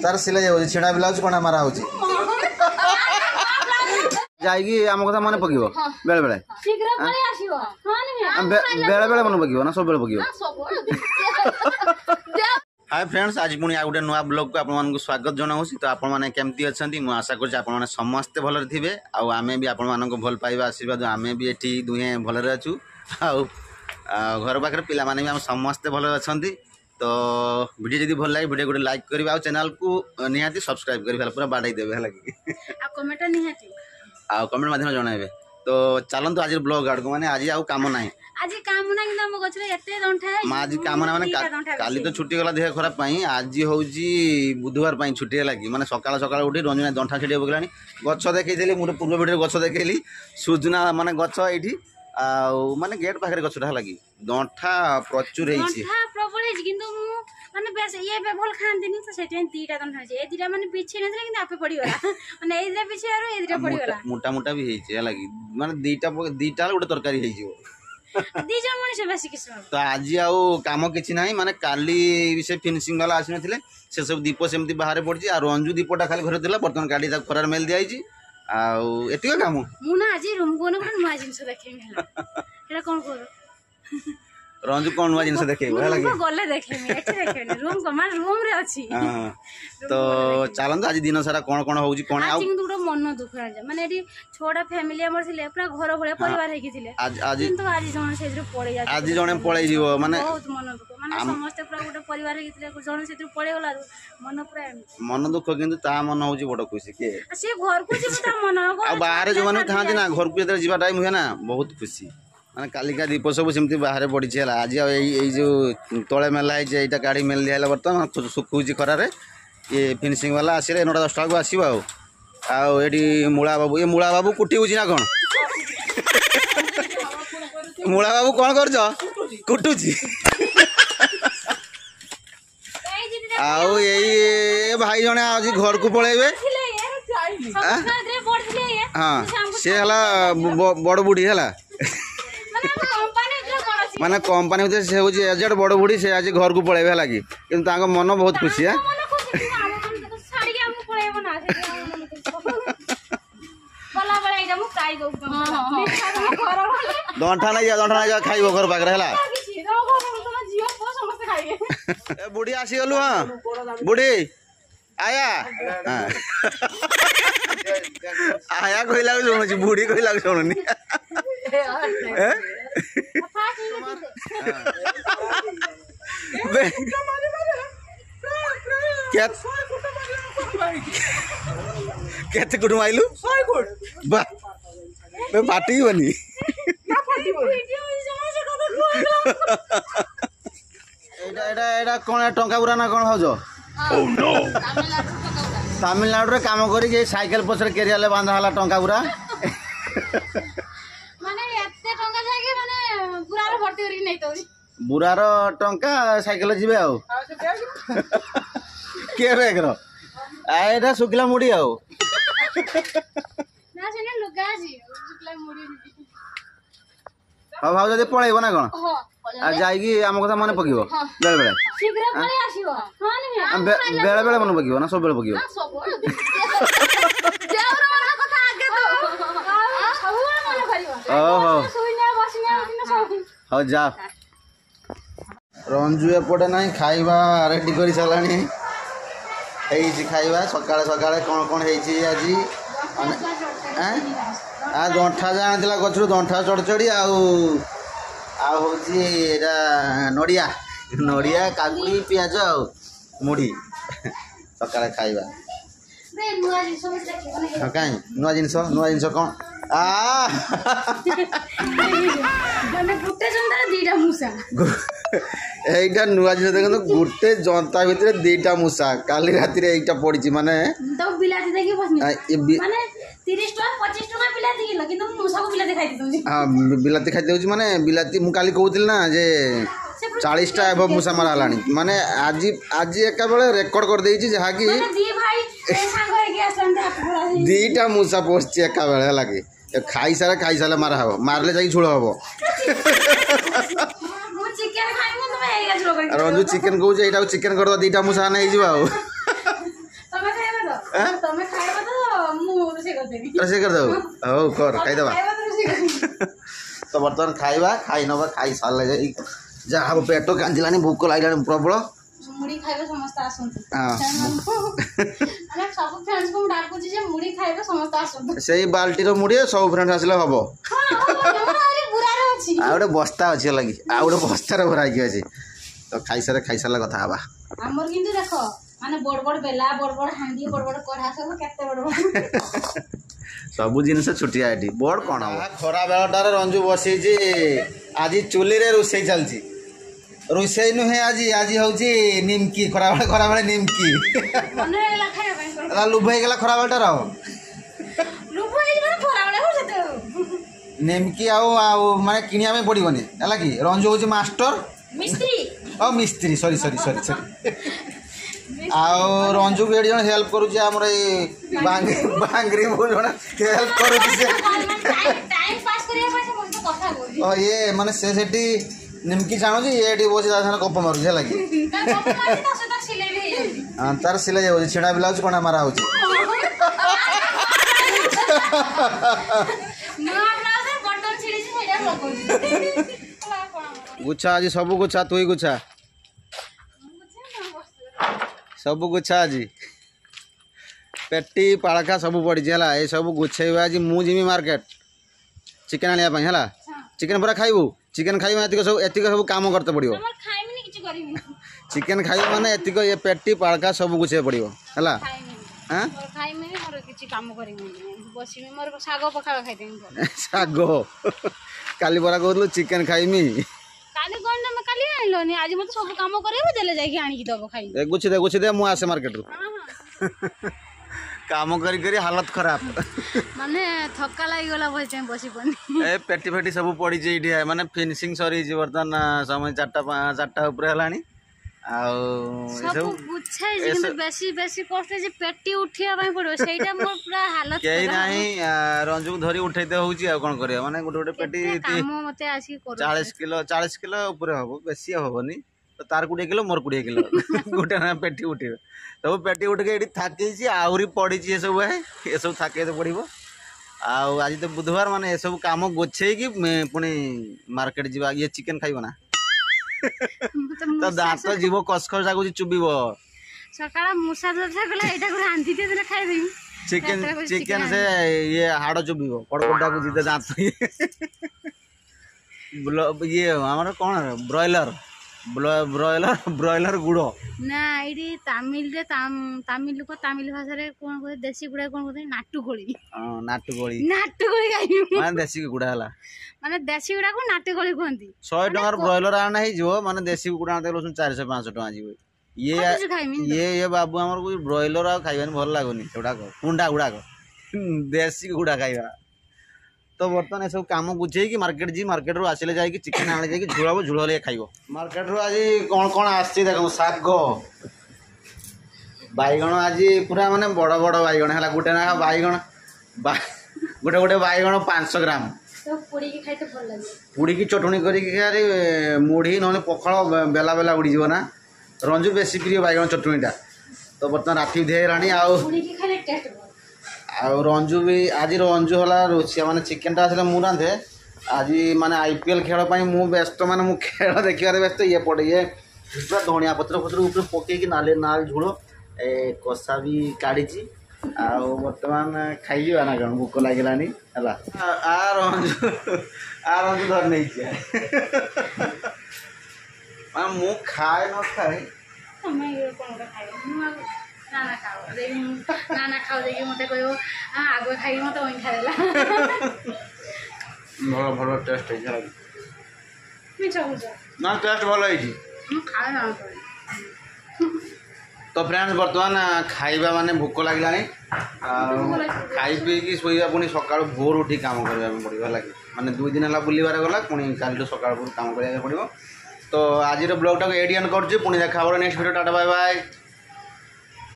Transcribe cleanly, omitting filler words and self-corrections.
तार सिलाई जाऊँ छिड़ा ब्लाउज कणा मारा हो जाइकी आम कथा मन पक बेले बेले बेले बेले मन पक ना सब बेले पक हाय फ्रेंड्स आज पुणी गोटे नुआ ब्लॉग को आपको स्वागत जनाऊँ तो आपण मैंने केमती अच्छा मुझे आशा कर समस्ते भल थे आम भी आपण भल पाइबा आशीर्वाद आम भी ये दुहे भलरे अच्छु घर पाखे पिला माने भी आम समस्ते भल अच्छा तो वीडियो जब भल लगे वीडियो गोटे लाइक करेंगे आ चैनल को निहाती सब्सक्राइब कर पूरा बाड़ाई देवे है कमेंट माध्यम जनइबे तो चलतु आज ब्लॉग आड़ को माने आज आउ काम ना आज काम ना कि हम गछरे एते दंठा है आज काम ना माने काली तो छुट्टी गला देह खराब पाई आज होउजी बुधवार पाई छुट्टी लागी माने सकाळ सकाळ उठी रंजना दंठा छेडी बगलानी गछ देखैथली मोर पूर्व वीडियो गछ देखैली सुजना माने गछ एठी आ माने गेट पाखरे गछटा लागी दंठा प्रचुर हेछि दंठा प्रबल हेछि किंतु माने बेस ये बे भल खांतिनी तो सेटे तीटा दंठा छै ए दिरा माने पीछे नथले किंतु आपे पड़ी गला माने ए दिरा पीछे आरो ए दिरा पड़ी गला मोटा मोटा भी हेछि लागी माने दीटा गोटे तरकारी हेछि दी जन मनुष्य बेसी किस्म तो आज आउ काम किछि नाही माने काली से फिनिशिंग वाला आसी नथिले से सब दीप सेमती बाहर पड़छि आ रंजू दीपटा खाली घर दिला बर्तन गाड़ी तक खरार मेल दियाइछि आ एतिक काम मु ना आज रूम को ना नुआ जिंस देखेमी हला एटा कोन करो रंजू कोन नुआ जिंस देखेबो है लागी गले देखेमी एठी देखेनी रूम को मान रूम रे अछि तो चलन आज दिन सारा कोन कोन होउछि कोन आ किंतु गुडो मन दुख राजा माने एठी छोटा फैमिली हमर थिले पूरा घर भले परिवार हेकी थिले आज किंतु आज जण सेजरो पड़े जा आज जणे पळै जीवो माने बहुत मन दुख माने समस्त पूरा गुडो परिवार हेकी थिले जण सेजरो पड़े गला मन पूरा मन दुख किंतु ता मन होउछि बड खुशी के से घर को जे ता मन आ बाहर जो माने थांती ना घर को जदर जीवा टाइम हुए ना बहुत खुशी माने कालिका दीप सब सेमती बाहर पड़ी है आज जो तले मेला है यहाँ गाड़ी मेल दिया बर्तमान सुखुची खरारे ये फिनिशिंग वाला आसिले 9-10 को आसो आठी मूला बाबू ये मूला बाबू कुटी होची ना कौन मूला बाबू कौन कर कुटुची आउ ये भाई जने आज घर को पलैबे हाँ सी है बड़ बुढ़ी है माने कंपनी भीतर से हूँ एजेड बड़ बुढ़ी से आज घर को पलैबे लगी कि मन बहुत खुशी है दंठा नहीं जा खाइब घर पाखे है बुढ़ी आसीगलु हाँ बुढ़ी आया आया कहला शुणुची बुढ़ी कहला शुणुनी केते कुटुम आइलु बा बे फाटी बनी एटा कोन टंका पुरा ना कोन होजो तमिलनाडु रे काम करी के साइकिल पछरे केरियाले बांधा हला टंका पुरा माने एते टंका जाके माने पुरा रे भर्ती करी नै तो बुरार टंका साइकिल जीवे आउ के बैग रो एटा सुखला मुड़ी आउ ना सेने लुगा जी सुखला मुड़ी हां भाव जदी पळैबो ना कोन आ जाइकी आम कथा मन पकिबो बेले बेले शीघ्र पळे आसीबो हां नि बेले बेले मन पकिबो ना सब बेले पकिबो हां सब जेवर मन कथा आगे तो सब मन करियो ओहो सुइना बसिना उठिना सब हो जा रंजू एपटे ना खाइबा रेडी कर साराणी खाइबा सकाଳେ सकाଳେ कौन कौन आज दंठा जाना गचर दंठा चढ़ चढ़ी हूँ नड़िया नड़िया काकुड़ी पियाज आ मुढ़ी सकाଳେ खाइबा कहीं नुआ जिनस कौन এইটা নুয়া জিনিস দেখুন গোটে জন্তা ভিতরে দুইটা মূষা কালি রাতে এইটা পড়িছি মানে তো বিলাতি দেখি বসনি মানে 30 টাকা 25 টাকা বিলাতি কিলো কিন্তু মূষা को বিলাতি খাইতে দউছি हां বিলাতি খাইতে দউছি মানে বিলাতি মু কালি কହୁছিল না যে 40 টা এব মূষা মারা হলানি মানে আজি একা বেলে রেকর্ড করে দেইছি যাহা কি মানে दी भाई सांग होके आसंते आपको दुईटा मूषा पोषी एका बेले लगे खाई सारे मारा हम मारले जाकि झोल हम चिकेन खाइबो तमे ଖାଇ ଆସିବ କରି ରଞ୍ଜୁ ଚିକେନ କହୁଛି ଏଇଟା ଚିକେନ କରିଦେବା ଦିଟା ମୁଁ ସାନ ହେଇଯିବ ଆଉ ତମେ ଖାଇବ ତ ତମେ ଖାଇବ ତ ମୁଁ ରୋଷେଇ କରିଦେବି ରୋଷେଇ କରିଦେବୁ ହଉ କର ଖାଇଦେବା ଖାଇବ ତ ରୋଷେଇ କରିଦେବି ତ ବର୍ତ୍ତମାନ ଖାଇବା ଖାଇ ନେବା ଖାଇ ସାରିଲେ ଯାଇ ଯାହା ହବ ପେଟ କାଞ୍ଜିଲାଣି ଭୋକ ଲାଗିଲାଣି ପ୍ରବଳ ମୁଢି ଖାଇବେ ସମସ୍ତେ ଆସନ୍ତୁ ହଁ ମାନେ ସବୁ ଫ୍ରେଣ୍ଡସ୍କୁ ମୁଁ ଡାକୁଛି ଯେ ମୁଢି ଖାଇବେ ସମସ୍ତେ ଆସନ୍ତୁ ସେଇ ବାଲ୍ଟିର ମୁଢି ସବୁ ଫ୍ରେଣ୍ଡ ଆସିଲେ ହବ ବୁରାରେ ଅଛି ଆଉ ଗୋଟେ ବସ୍ତା ଅଛି ହେଲା କି ଆଉ ଗୋଟେ ବସ୍ତାରେ ଭରା ହେଇକି ଅଛି ତ ଖାଇସାରିଲା କଥା ହବା ଆମର କିନ୍ତୁ ଦେଖ ମାନେ ବଡ ବଡ ବେଲା ବଡ ବଡ ହାଣ୍ଡି ବଡ ବଡ କଢା ସବୁ କେତେ ବଡ ବଡ ସବୁ ଜିନିଷ ଛୋଟିଆ ଏଠି ବଡ କଣ ହବ ଖରା ବେଳଟାରେ ରଞ୍ଜୁ ବସିଛି ଆଜି ଚୁଲିରେ ରୋଷେଇ ଚାଲିଛି ରୋଷେଇ ନୁହେଁ ଆଜି ହଉଛି ନିମକି ଖରାବେଳେ ନିମକି ମନେ ହେଲା ଖାଇବା ପାଇଁ ଲୁଭ ହେଇଗଲା ଖରାବେଳଟାର ଆଉ ଲୁଭ ହେଇଛି ମାନେ ଖରାବେଳେ ହଉ ସେତେ ନିମକି ଆଉ ମାନେ କିଣିବା ପାଇଁ ପଡ଼ିବନି ହେଲା କି ରଞ୍ଜୁ ହେଉଛି ମାଷ୍ଟର ମିସ୍ତ୍ରୀ ସରି ଆଉ ରଞ୍ଜୁକୁ ଏଠି ଜଣେ ହେଲ୍ପ କରୁଛି ଆମର ଏଇ ବାଙ୍ଗରି ବୋଉ ଜଣେ ହେଲ୍ପ କରୁଛି ସେ ଇଏ ମାନେ ସେ ସେଠି ନିମକି ଜାଣୁଛି ଇଏ ଏଠି ବସି ତା ସାଙ୍ଗରେ ଗପ ମାରୁଛି ହେଲା କି ତାର ସିଲେଇ ଯାଉଛି ଛିଣା ବ୍ଲାଉଜ କଣା ମାରା ହଉଛି ଗୁଚ୍ଛା ଆଜି ସବୁ ଗୁଚ୍ଛା ତୁଇ ଗୁଚ୍ଛା ସବୁ ଗୁଚ୍ଛା ଆଜି ପେଟି ପାଳଖା ସବୁ ପଡ଼ିଛି ହେଲା ଏ ସବୁ ଗୁଛେଇବା ଆଜି ମୁଁ ଯିବି ମାର୍କେଟ ଚିକେନ ଆଣିବା ପାଇଁ ହେଲା ଚିକେନ ପୁରା ଖାଇବୁ ଚିକେନ ଖାଇବୁ ଏତିକ ସବୁ କାମ କରତେ ପଡ଼ିବ ଚିକେନ ଖାଇବୁ ମାନେ ଏତିକ ଏ ପେଟି ପାଳଖା ସବୁ ଗୁଛେଇ ପଡ଼ିବ ହେଲା ଶାଗ କାଲି ପରା କହୁଥିଲୁ ଚିକେନ ଖାଇମି ଗୁଛି ଦେ ମୁଁ ଆସେ ମାର୍କେଟରୁ କାମ କରି ହାଲତ ଖରାପ ମାନେ ଥକା ଲାଗିଗଲା ବସି ପଡି ଏ ପେଟି ଫେଟି ସବୁ ପଡ଼ିଛି ଏଇଠି ମାନେ ଫିନିସିଂ ସରିଛି ବର୍ତ୍ତମାନ ସମୟ 4ଟା ଉପରେ ହେଲାଣି ଆଉ ସବୁ ଗୁଛାଇଛି କିନ୍ତୁ ବେଶୀ କଷ୍ଟ ଯେ ପେଟି ଉଠିବା ପାଇଁ ପଡ଼ିବ ସେଇଟା ମୋର ପୁରା ହାଲତ କେହି ନାହିଁ ରଞ୍ଜୁକୁ ଧରି ଉଠେଇତେ ହଉଛି ଆଉ କ'ଣ କରିବା ମାନେ ଗୋଟେ ପେଟି 40 କିଲୋ ଉପରେ ହବ ବେଶୀ ହବନି ତ ତାର 20 କିଲୋ ମୋର 20 କିଲୋ ଗୋଟେ ପେଟି ଉଠେଇବେ ସବୁ ପେଟି ଉଠିକି ଏଠି ଥାକିଛି ଆହୁରି ପଡ଼ିଛି ଏସବୁ ଏସବୁ ଥାକେଇତେ ପଡ଼ିବ ଆଉ ଆଜି ତ ବୁଧବାର ମାନେ ଏସବୁ କାମ ଗୋଛେଇକି ପୁଣି ମାର୍କେଟ ଯିବା ଇଏ ଚିକେନ ଖାଇବ ନା ତ ଦାନ୍ତ ଯିବ କସଖସ ଲାଗୁଛି ଚୁବିବ ସକାଳ ମୂଷା ଗଲା ଏଇଟାକୁ ରାନ୍ଧି ଦେଲେ ଖାଇଦେବି ଚିକେନ ସେ ଇଏ ହାଡ଼ ଚୁବିବ କଡ଼କଡ଼ାକୁ ଜିତେ ଦାନ୍ତ ଇଏ ଆମର କ'ଣ ବ୍ରଏଲର ଗୁଡ଼ ନା ଏଇଠି ତାମିଲ ଭାଷାରେ କ'ଣ କହେ ଦେଶୀ ଗୁଡ଼ା କ'ଣ କହେ ନାଟୁକୋଳି ଖାଇବି ମାନେ ଦେଶୀ କୁକୁଡ଼ା ହେଲା ମାନେ ଦେଶୀ ଗୁଡ଼ାକୁ ନାଟୁକୋଳି କୁହନ୍ତି 100 ଟଙ୍କାର ବ୍ରଏଲର ଆଣା ହେଇଯିବ ମାନେ ଦେଶୀ କୁକୁଡ଼ା ଆଣିତେ 400-500 ଟଙ୍କା ଯିବ ଇଏ ବାବୁ ଆମର ବ୍ରଏଲର ଆଉ ଖାଇବାନି ଭଲ ଲାଗୁନି ସେଗୁଡ଼ାକ କୁଣ୍ଡା ଗୁଡ଼ାକ ଦେଶୀ କୁକୁଡ଼ା ଖାଇବା ତ ବର୍ତ୍ତମାନ ଏସବୁ କାମ ବୁଝେଇକି ମାର୍କେଟ ଯିବି ମାର୍କେଟରୁ ଆସିଲେ ଯାଇକି ଚିକେନ ଆଣି ଯାଇକି ଝୋଳ ହେଲେ ଖାଇବ ମାର୍କେଟରୁ ଆଜି କ'ଣ ଆସିଛି ଦେଖ ଶାଗ ବାଇଗଣ ଆଜି ପୁରା ମାନେ ବଡ଼ ବଡ଼ ବାଇଗଣ ହେଲା ଗୋଟେ ନା ବାଇଗଣ ଗୋଟେ ବାଇଗଣ 500 ଗ୍ରାମ ପୋଡ଼ିକି ଚଟଣି କରିକି ଖାଲି ମୁଢ଼ି ନହେଲେ ପଖାଳ ବେଲା ଉଡ଼ିଯିବ ନା ରଞ୍ଜୁ ବେଶୀ ପ୍ରିୟ ବାଇଗଣ ଚଟଣିଟା ତ ବର୍ତ୍ତମାନ ରାତି ହେଇଗଲାଣି ଆଉ ରଞ୍ଜୁ ବି ଆଜି ରଞ୍ଜୁ ହେଲା ରୋଷିଆ ମାନେ ଚିକେନଟା ଆସିଲେ ମୁଁ ରାନ୍ଧେ ଆଜି ମାନେ IPL ଖେଳ ପାଇଁ ମୁଁ ବ୍ୟସ୍ତ ମାନେ ମୁଁ ଖେଳ ଦେଖିବାରେ ବ୍ୟସ୍ତ ଇଏ ପଡ଼େ ଇଏ ପୁରା ଧଣିଆ ପତ୍ର ଉପରେ ପକେଇକି ନାଲି ଝୋଳ ଏ କଷା ବି କାଢ଼ିଛି ଆଉ ବର୍ତ୍ତମାନ ଖାଇଯିବା ନା କ'ଣ ଭୋକ ଲାଗିଲାନି ହେଲା ରଞ୍ଜୁ ଧରି ନେଇଛି ମାନେ ମୁଁ ଖାଏ ନ ଖାଏ ମତେ କହିବ ଆଗ ଖାଇକି ମତେ ଅଇଁ ଖାଇଦେଲା ଭଲ ଟେଷ୍ଟ ହେଇଛି ନା ଟେଷ୍ଟ ଭଲ ହେଇଛି ତ ଫ୍ରେଣ୍ଡସ୍ ବର୍ତ୍ତମାନ ଖାଇବା ମାନେ ଭୋକ ଲାଗିଲାଣି ଆଉ ଖାଇ ପିଇକି ଶୋଇବା ପୁଣି ସକାଳୁ ଭୋର ଉଠିକି କାମ କରିବା ପାଇଁ ପଡ଼ିବ ହେଲା କି ମାନେ 2 ଦିନ ହେଲା ବୁଲିବାରେ ଗଲା ପୁଣି କାଲିଠୁ ସକାଳୁ କାମ କରିବାକୁ ପଡ଼ିବ ତ ଆଜିର ବ୍ଲଗ୍ଟାକୁ ଏଇଠି ଏଣ୍ଡ କରୁଛି ପୁଣି ଦେଖା ହେବ next video tata bye bye.